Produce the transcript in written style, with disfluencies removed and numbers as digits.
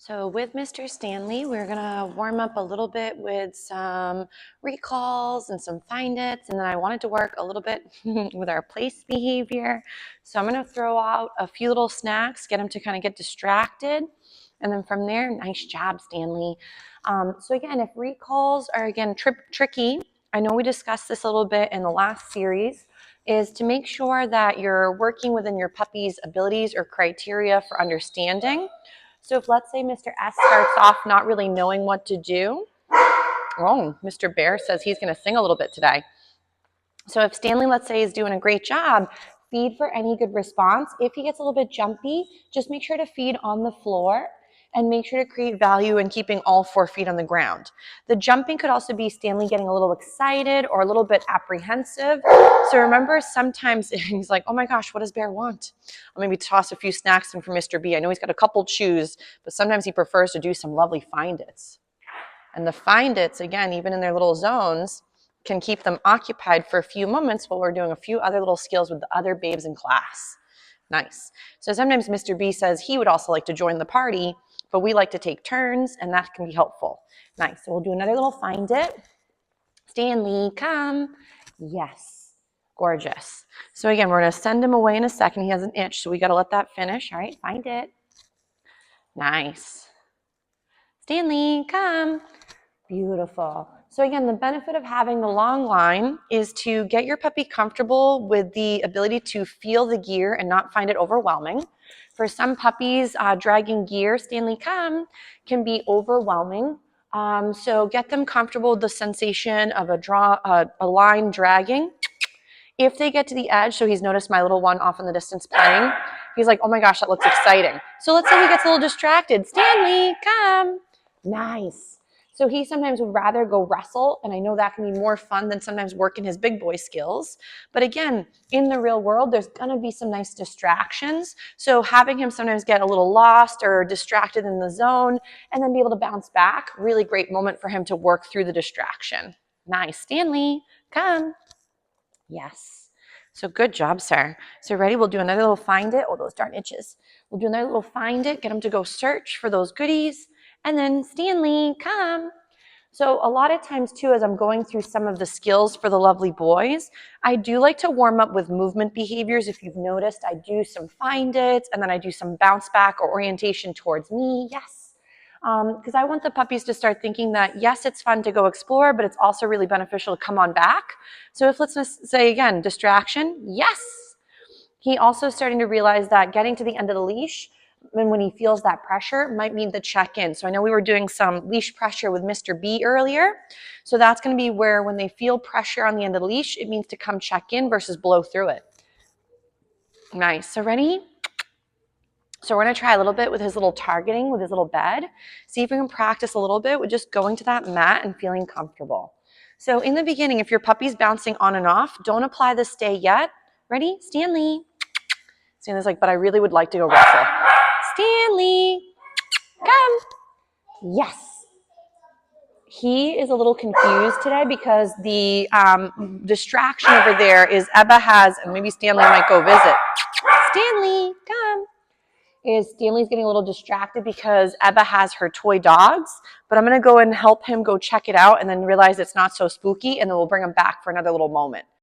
So with Mr. Stanley, we're gonna warm up a little bit with some recalls and some find its, and then I wanted to work a little bit with our place behavior. So I'm gonna throw out a few little snacks, get him to kind of get distracted, and then from there, nice job, Stanley. So again, if recalls are again tricky, I know we discussed this a little bit in the last series, is to make sure that you're working within your puppy's abilities or criteria for understanding. So if, let's say, Mr. S starts off not really knowing what to do. Oh, Mr. Bear says he's going to sing a little bit today. So if Stanley, let's say, is doing a great job, feed for any good response. If he gets a little bit jumpy, just make sure to feed on the floor and make sure to create value in keeping all 4 feet on the ground. The jumping could also be Stanley getting a little excited or a little bit apprehensive. So remember, sometimes he's like, oh my gosh, what does Bear want? I'll maybe toss a few snacks in for Mr. B. I know he's got a couple chews, but sometimes he prefers to do some lovely find-its. And the find-its, again, even in their little zones, can keep them occupied for a few moments while we're doing a few other little skills with the other babes in class. Nice. So sometimes Mr. B says he would also like to join the party, but we like to take turns, and that can be helpful. Nice. So we'll do another little find it. Stanley, come. Yes. Gorgeous. So again, we're going to send him away in a second. He has an itch, so we got to let that finish. All right, find it. Nice. Stanley, come. Beautiful. So again, the benefit of having the long line is to get your puppy comfortable with the ability to feel the gear and not find it overwhelming. For some puppies, dragging gear, Stanley, come, can be overwhelming. So get them comfortable with the sensation of a line dragging. If they get to the edge, so he's noticed my little one off in the distance playing, he's like, oh my gosh, that looks exciting. So let's say he gets a little distracted. Stanley, come. Nice. So he sometimes would rather go wrestle, and I know that can be more fun than sometimes working his big boy skills. But again, in the real world, there's going to be some nice distractions. So having him sometimes get a little lost or distracted in the zone and then be able to bounce back, really great moment for him to work through the distraction. Nice. Stanley, come. Yes. So good job, sir. So ready? We'll do another little find it. Oh, those darn itches. We'll do another little find it. Get him to go search for those goodies. And then Stanley, come. So a lot of times too, as I'm going through some of the skills for the lovely boys, I do like to warm up with movement behaviors. If you've noticed, I do some find it, and then I do some bounce back or orientation towards me. Yes. Because I want the puppies to start thinking that, yes, it's fun to go explore, but it's also really beneficial to come on back. So if, let's just say again, distraction, yes. He also starting to realize that getting to the end of the leash, and when he feels that pressure, might mean the check-in. So I know we were doing some leash pressure with Mr. B earlier. So that's going to be where when they feel pressure on the end of the leash, it means to come check in versus blow through it. Nice. So ready? So we're going to try a little bit with his little targeting, with his little bed. See if we can practice a little bit with just going to that mat and feeling comfortable. So in the beginning, if your puppy's bouncing on and off, don't apply the stay yet. Ready? Stanley. Stanley's like, but I really would like to go wrestle. Stanley, come. Yes. He is a little confused today because the distraction over there is Ebba has, and maybe Stanley might go visit. Stanley, come. Stanley's getting a little distracted because Ebba has her toy dogs, but I'm going to go and help him go check it out and then realize it's not so spooky, and then we'll bring him back for another little moment.